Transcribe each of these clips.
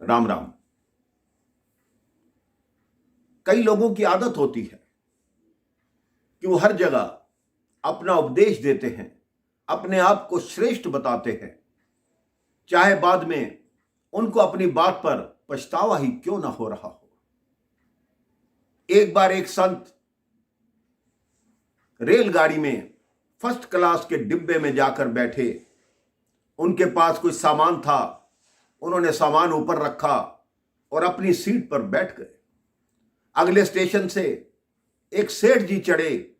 राम राम। कई लोगों की आदत होती है कि वो हर जगह अपना उपदेश देते हैं, अपने आप को श्रेष्ठ बताते हैं, चाहे बाद में उनको अपनी बात पर पछतावा ही क्यों ना हो रहा हो। एक बार एक संत रेलगाड़ी में फर्स्ट क्लास के डिब्बे में जाकर बैठे। उनके पास कुछ सामान था, उन्होंने सामान ऊपर रखा और अपनी सीट पर बैठ गए। अगले स्टेशन से एक सेठ जी चढ़े,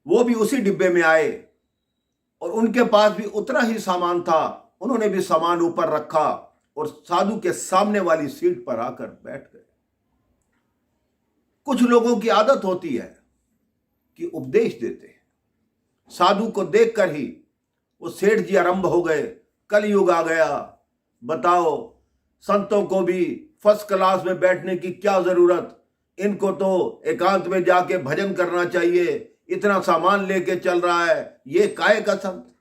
वो भी उसी डिब्बे में आए और उनके पास भी उतना ही सामान था, उन्होंने भी सामान ऊपर रखा और साधु के सामने वाली सीट पर आकर बैठ गए। कुछ लोगों की आदत होती है कि उपदेश देते हैं, साधु को देखकर ही वो सेठ जी आरंभ हो गए, कलयुग आ गया, बताओ संतों को भी फर्स्ट क्लास में बैठने की क्या जरूरत, इनको तो एकांत में जाके भजन करना चाहिए, इतना सामान लेके चल रहा है, ये काहे का संत,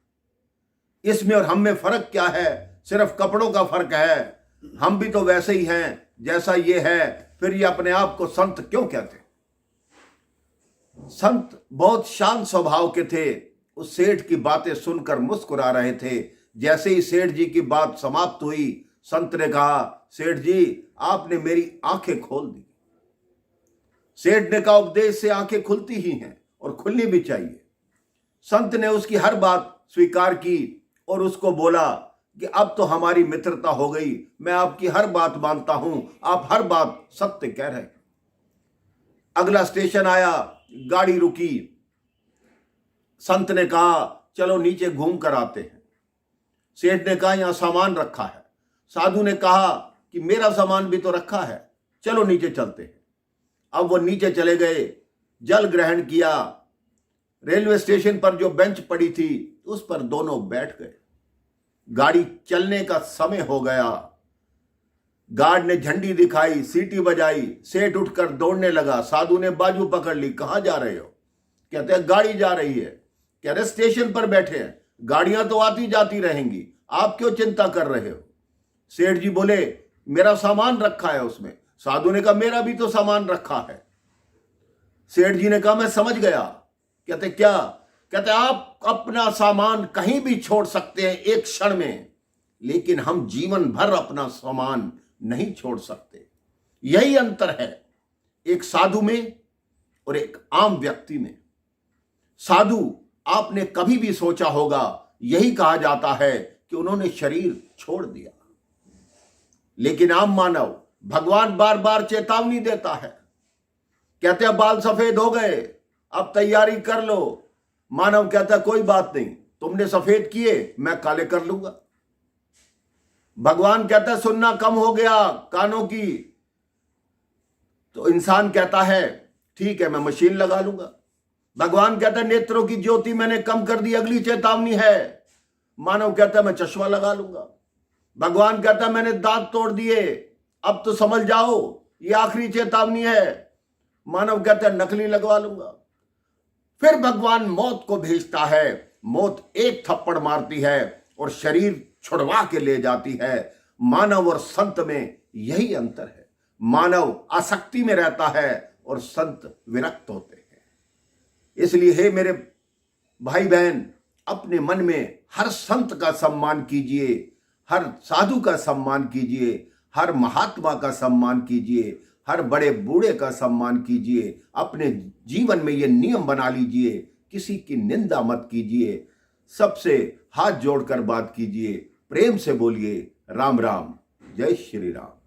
इसमें और हम में फर्क क्या है, सिर्फ कपड़ों का फर्क है, हम भी तो वैसे ही हैं जैसा ये है, फिर ये अपने आप को संत क्यों कहते। संत बहुत शांत स्वभाव के थे, उस सेठ की बातें सुनकर मुस्कुरा रहे थे। जैसे ही सेठ जी की बात समाप्त हुई, संत ने कहा, सेठ जी आपने मेरी आंखें खोल दी। सेठ ने कहा, उपदेश से आंखें खुलती ही हैं और खुलनी भी चाहिए। संत ने उसकी हर बात स्वीकार की और उसको बोला कि अब तो हमारी मित्रता हो गई, मैं आपकी हर बात मानता हूं, आप हर बात सत्य कह रहे हैं। अगला स्टेशन आया, गाड़ी रुकी, संत ने कहा चलो नीचे घूम कर आते हैं। सेठ ने कहा यहां सामान रखा है। साधु ने कहा कि मेरा सामान भी तो रखा है, चलो नीचे चलते हैं। अब वो नीचे चले गए, जल ग्रहण किया। रेलवे स्टेशन पर जो बेंच पड़ी थी उस पर दोनों बैठ गए। गाड़ी चलने का समय हो गया। गार्ड ने झंडी दिखाई, सीटी बजाई, सेठ उठकर दौड़ने लगा। साधु ने बाजू पकड़ ली, कहां जा रहे हो? कहते हैं गाड़ी जा रही है। कह रहे स्टेशन पर बैठे हैं, गाड़ियां तो आती जाती रहेंगी, आप क्यों चिंता कर रहे हो? सेठ जी बोले मेरा सामान रखा है उसमें। साधु ने कहा मेरा भी तो सामान रखा है। सेठ जी ने कहा मैं समझ गया। कहते क्या? कहते आप अपना सामान कहीं भी छोड़ सकते हैं एक क्षण में, लेकिन हम जीवन भर अपना सामान नहीं छोड़ सकते। यही अंतर है एक साधु में और एक आम व्यक्ति में। साधु आपने कभी भी सोचा होगा, यही कहा जाता है कि उन्होंने शरीर छोड़ दिया, लेकिन आम मानव भगवान बार बार चेतावनी देता है। कहते हैं बाल सफेद हो गए, अब तैयारी कर लो। मानव कहता है कोई बात नहीं, तुमने सफेद किए मैं काले कर लूंगा। भगवान कहता है सुनना कम हो गया कानों की, तो इंसान कहता है ठीक है मैं मशीन लगा लूंगा। भगवान कहता है नेत्रों की ज्योति मैंने कम कर दी, अगली चेतावनी है। मानव कहता है मैं चश्मा लगा लूंगा। भगवान कहता है मैंने दांत तोड़ दिए, अब तो समझ जाओ ये आखिरी चेतावनी है। मानव कहता है नकली लगवा लूंगा। फिर भगवान मौत को भेजता है, मौत एक थप्पड़ मारती है और शरीर छुड़वा के ले जाती है। मानव और संत में यही अंतर है। मानव आसक्ति में रहता है और संत विरक्त होते हैं। इसलिए हे मेरे भाई बहन, अपने मन में हर संत का सम्मान कीजिए, हर साधु का सम्मान कीजिए, हर महात्मा का सम्मान कीजिए, हर बड़े बूढ़े का सम्मान कीजिए। अपने जीवन में ये नियम बना लीजिए, किसी की निंदा मत कीजिए, सबसे हाथ जोड़कर बात कीजिए, प्रेम से बोलिए राम राम, जय श्री राम।